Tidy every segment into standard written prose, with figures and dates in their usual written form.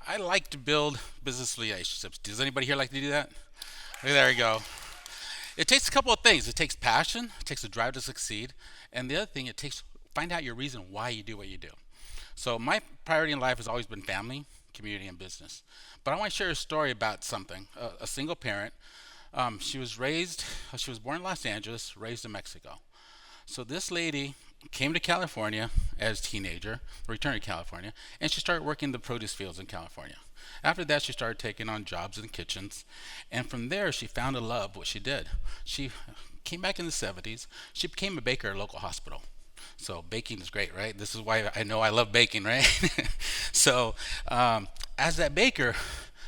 I like to build business relationships. Does anybody here like to do that? Okay, there we go. It takes a couple of things. It takes passion, it takes a drive to succeed, and the other thing, it takes find out your reason why you do what you do. So my priority in life has always been family, community, and business. But I want to share a story about something. A single parent. She was born in Los Angeles, raised in Mexico. So this lady came to California as a teenager, returned to California, and she started working in the produce fields in California. After that, she started taking on jobs in the kitchens, and from there, she found a love what she did. She came back in the 70s. She became a baker at a local hospital. So baking is great, right? This is why I know I love baking, right? so as that baker,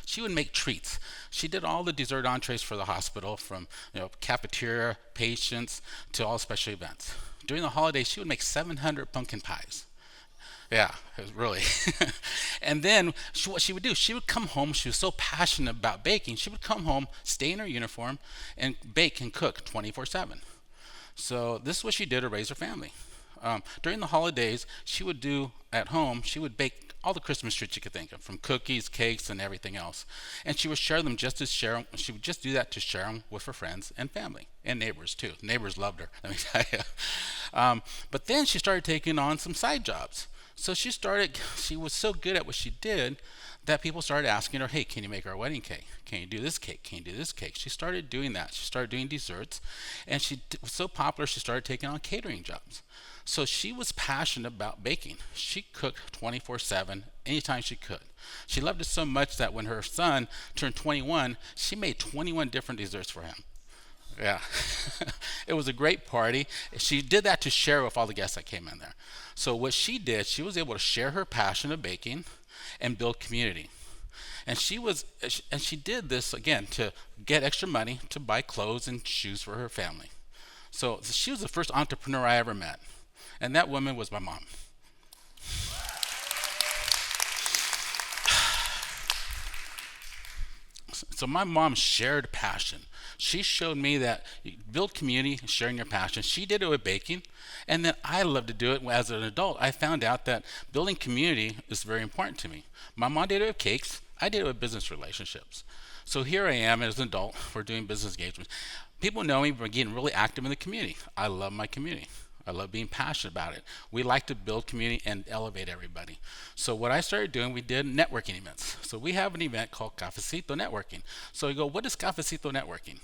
she would make treats. She did all the dessert entrees for the hospital, from cafeteria patients to all special events. During the holidays, she would make 700 pumpkin pies. Yeah, it was really. and then what she would do, she would come home. She was so passionate about baking. She would come home, stay in her uniform, and bake and cook 24/7. So this is what she did to raise her family. During the holidays, she would do at home. She would bake all the Christmas treats you could think of, from cookies, cakes, and everything else. And she would share them just to share them. She would just do that to share them with her friends and family and neighbors too. Neighbors loved her. Let me tell you. But then she started taking on some side jobs. So she was so good at what she did that people started asking her, hey, can you make our wedding cake? Can you do this cake? Can you do this cake? She started doing that. She started doing desserts, and she was so popular, she started taking on catering jobs. So she was passionate about baking. She cooked 24/7 anytime she could. She loved it so much that when her son turned 21, she made 21 different desserts for him. Yeah. It was a great party. She did that to share with all the guests that came in there. So what she did, she was able to share her passion of baking and build community. And she did this again to get extra money to buy clothes and shoes for her family. So she was the first entrepreneur I ever met. And that woman was my mom. So my mom shared passion. She showed me that you build community, sharing your passion. She did it with baking, and then I love to do it as an adult. I found out that building community is very important to me. My mom did it with cakes. I did it with business relationships. So here I am as an adult. We're doing business engagements. People know me for getting really active in the community. I love my community. I love being passionate about it. We like to build community and elevate everybody. So what I started doing, we did networking events. So we have an event called Cafecito Networking. So you go, what is Cafecito Networking?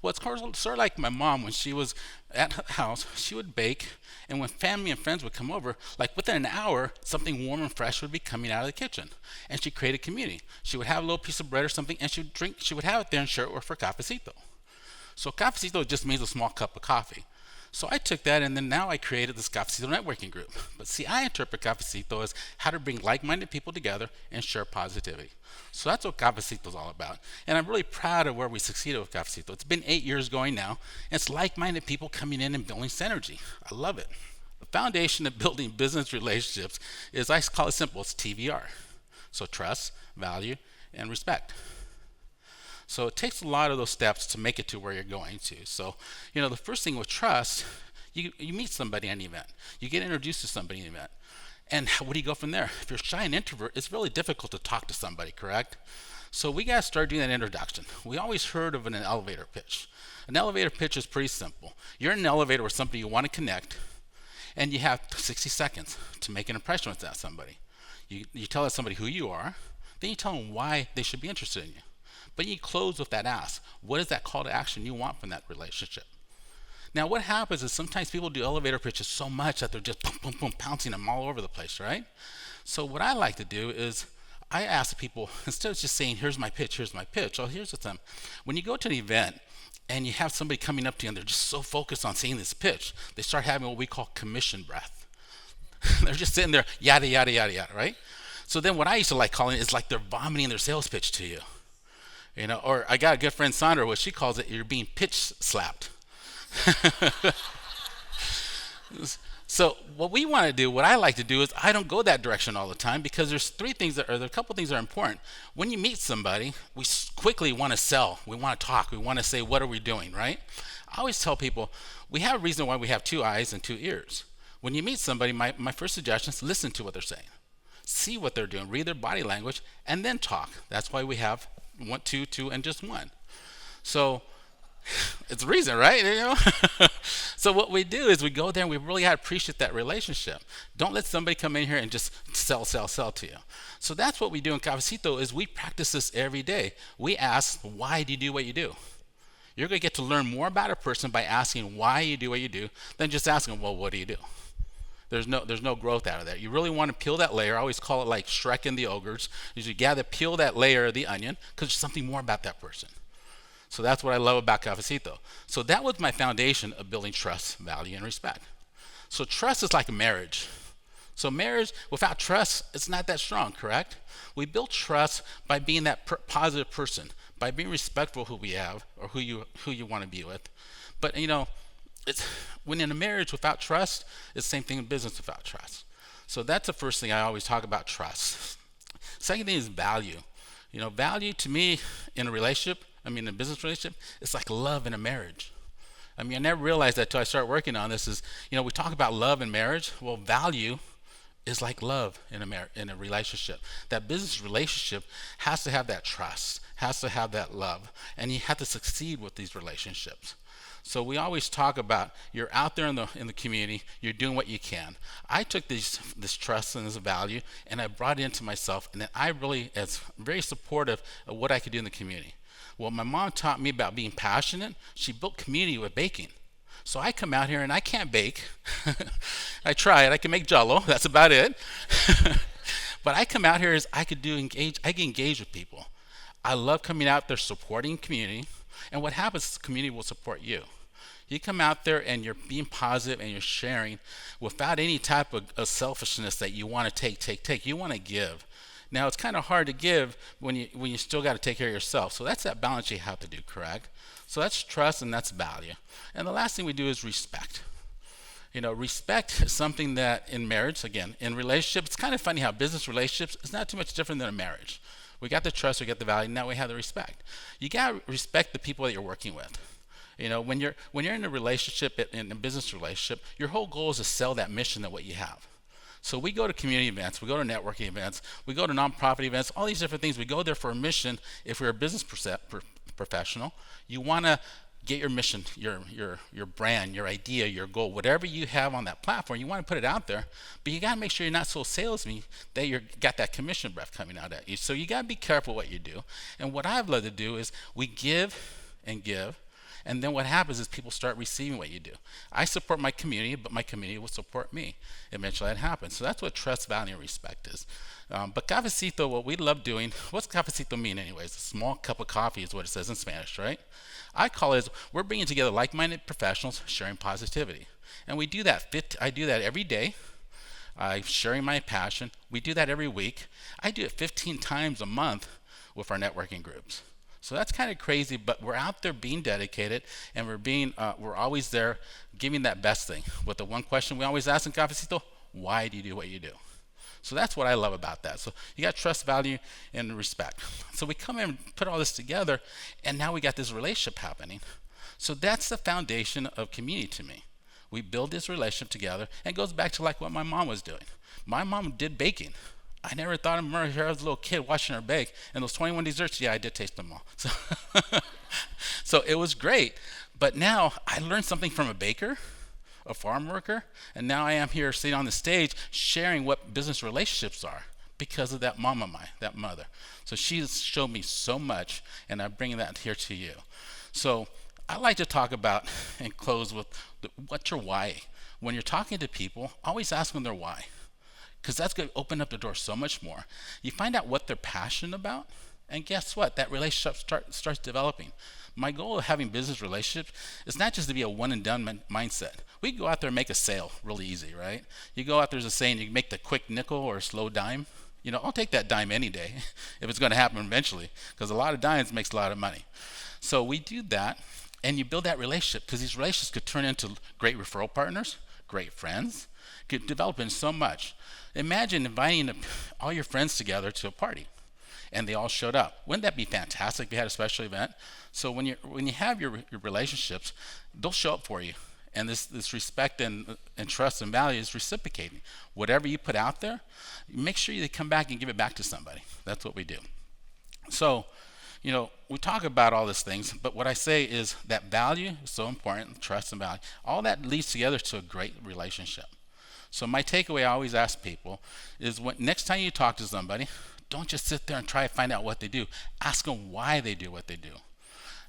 Well, it's sort of like my mom when she was at her house. She would bake, and when family and friends would come over, like within an hour, something warm and fresh would be coming out of the kitchen. And she created community. She would have a little piece of bread or something, and she would have it there and share it with her cafecito. So cafecito just means a small cup of coffee. So I took that, and then now I created this Cafecito networking group. But see, I interpret Cafecito as how to bring like-minded people together and share positivity. So that's what Cafecito is all about. And I'm really proud of where we succeeded with Cafecito. It's been 8 years going now, and it's like-minded people coming in and building synergy. I love it. The foundation of building business relationships is, I call it simple, it's TVR. So trust, value, and respect. So it takes a lot of those steps to make it to where you're going to. So, the first thing with trust, you meet somebody at an event. You get introduced to somebody at an event. And where do you go from there? If you're shy and introvert, it's really difficult to talk to somebody, correct? So we got to start doing that introduction. We always heard of an elevator pitch. An elevator pitch is pretty simple. You're in an elevator with somebody you want to connect, and you have 60 seconds to make an impression with that somebody. You tell that somebody who you are, then you tell them why they should be interested in you. But you close with that ask. What is that call to action you want from that relationship? Now, what happens is sometimes people do elevator pitches so much that they're just boom, boom, boom, pouncing them all over the place, right? So what I like to do is I ask people, instead of just saying, here's my pitch, oh, here's the thing. When you go to an event and you have somebody coming up to you and they're just so focused on saying this pitch, they start having what we call commission breath. They're just sitting there, yada, yada, yada, yada, right? So then what I used to like calling it is like they're vomiting their sales pitch to you. Or I got a good friend, Sandra, what she calls it, you're being pitch slapped. So what we want to do, what I like to do is I don't go that direction all the time because there's three things that are, there are a couple things that are important. When you meet somebody, we quickly want to sell. We want to talk. We want to say, what are we doing, right? I always tell people, we have a reason why we have two eyes and two ears. When you meet somebody, my first suggestion is listen to what they're saying. See what they're doing, read their body language, and then talk. That's why we have one, two, and just one. So it's the reason, right? So what we do is we go there and we really appreciate that relationship. Don't let somebody come in here and just sell to you. So that's what we do in Cafecito is we practice this every day. We ask, why do you do what you do? You're going to get to learn more about a person by asking why you do what you do than just asking, well, what do you do? There's no growth out of that. You really want to peel that layer. I always call it like Shrek and the ogres. You gather, peel that layer of the onion because there's something more about that person. So that's what I love about Cafecito. So that was my foundation of building trust, value, and respect. So trust is like a marriage. So marriage without trust, it's not that strong, correct? We build trust by being that positive person, by being respectful of who we have or who you want to be with. But it's when in a marriage without trust, it's the same thing in business without trust. So that's the first thing I always talk about, trust. Second thing is value. Value to me in a relationship, a business relationship, it's like love in a marriage. I never realized that until I started working on this is, we talk about love in marriage. Well, value is like love in a relationship. That business relationship has to have that trust, has to have that love, and you have to succeed with these relationships. So we always talk about you're out there in the community, you're doing what you can. I took this trust and this value and I brought it into myself, and then I really was very supportive of what I could do in the community. Well, my mom taught me about being passionate. She built community with baking. So I come out here and I can't bake. I try it. I can make Jell-O. That's about it. But I come out here as I can engage with people. I love coming out there supporting community. And what happens is the community will support you. You come out there and you're being positive and you're sharing without any type of selfishness that you want to take. You want to give. Now it's kind of hard to give when you still got to take care of yourself. So that's that balance you have to do, correct? So that's trust and that's value. And the last thing we do is respect. Respect is something that in marriage, again, in relationships, it's kind of funny how business relationships is not too much different than a marriage. We got the trust, we got the value, now we have the respect. You got to respect the people that you're working with. When you're in a relationship, in a business relationship, your whole goal is to sell that mission of what you have. So we go to community events, we go to networking events, we go to nonprofit events, all these different things. We go there for a mission. If we're a business professional, you want to get your mission, your brand, your idea, your goal, whatever you have on that platform, you want to put it out there, but you got to make sure you're not so salesy that you got that commission breath coming out at you. So you got to be careful what you do. And what I've loved to do is we give and give, and then what happens is people start receiving what you do. I support my community, but my community will support me. Eventually that happens. So that's what trust, value, and respect is. But cafecito, what we love doing, what's cafecito mean anyways? A small cup of coffee is what it says in Spanish, right? I call it, we're bringing together like-minded professionals sharing positivity. And we do that. I do that every day. I'm sharing my passion. We do that every week. I do it 15 times a month with our networking groups. So that's kind of crazy, but we're out there being dedicated, and we're always there giving that best thing. With the one question we always ask in Cafecito, why do you do what you do? So that's what I love about that. So you got trust, value, and respect. So we come in and put all this together, and now we got this relationship happening. So that's the foundation of community to me. We build this relationship together, and it goes back to like what my mom was doing. My mom did baking. I never thought of her here as a little kid watching her bake. And those 21 desserts, yeah, I did taste them all. So it was great. But now I learned something from a baker, a farm worker, and now I am here sitting on the stage sharing what business relationships are because of that mom of mine, that mother. So she's showed me so much, and I'm bringing that here to you. So I like to talk about and close with what's your why. When you're talking to people, always ask them their why, because that's going to open up the door so much more. You find out what they're passionate about, and guess what? That relationship starts developing. My goal of having business relationships is not just to be a one and done mindset. We can go out there and make a sale really easy, right? You go out there, there's a saying, you can make the quick nickel or a slow dime. I'll take that dime any day if it's going to happen eventually, because a lot of dimes makes a lot of money. So we do that, and you build that relationship, because these relationships could turn into great referral partners, great friends, could develop in so much. Imagine inviting all your friends together to a party, and they all showed up. Wouldn't that be fantastic if you had a special event? So when you have your relationships, they'll show up for you. And this respect and trust and value is reciprocating. Whatever you put out there, make sure you come back and give it back to somebody. That's what we do. So, we talk about all these things, but what I say is that value is so important, trust and value. All that leads together to a great relationship. So my takeaway I always ask people is next time you talk to somebody, don't just sit there and try to find out what they do. Ask them why they do what they do.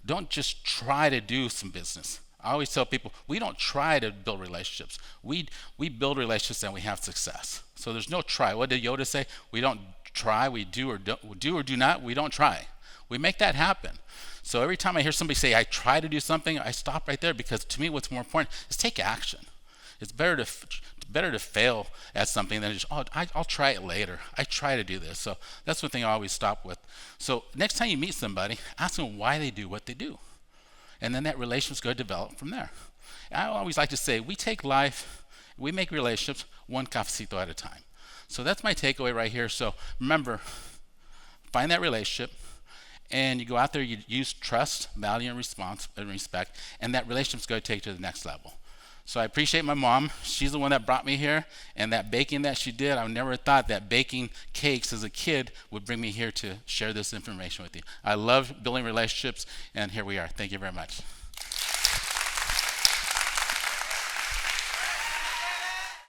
Don't just try to do some business. I always tell people, we don't try to build relationships. We build relationships and we have success. So there's no try. What did Yoda say? We don't try, we do or do not, we don't try. We make that happen. So every time I hear somebody say, I try to do something, I stop right there, because to me what's more important is take action. It's better to fail at something than just, I'll try it later. I try to do this. So that's one thing I always stop with. So next time you meet somebody, ask them why they do what they do. And then that relationship's going to develop from there. And I always like to say, we make relationships one cafecito at a time. So that's my takeaway right here. So remember, find that relationship, and you go out there, you use trust, value, and respect, and that relationship's going to take you to the next level. So I appreciate my mom. She's the one that brought me here, and that baking that she did, I never thought that baking cakes as a kid would bring me here to share this information with you. I love building relationships, and here we are. Thank you very much.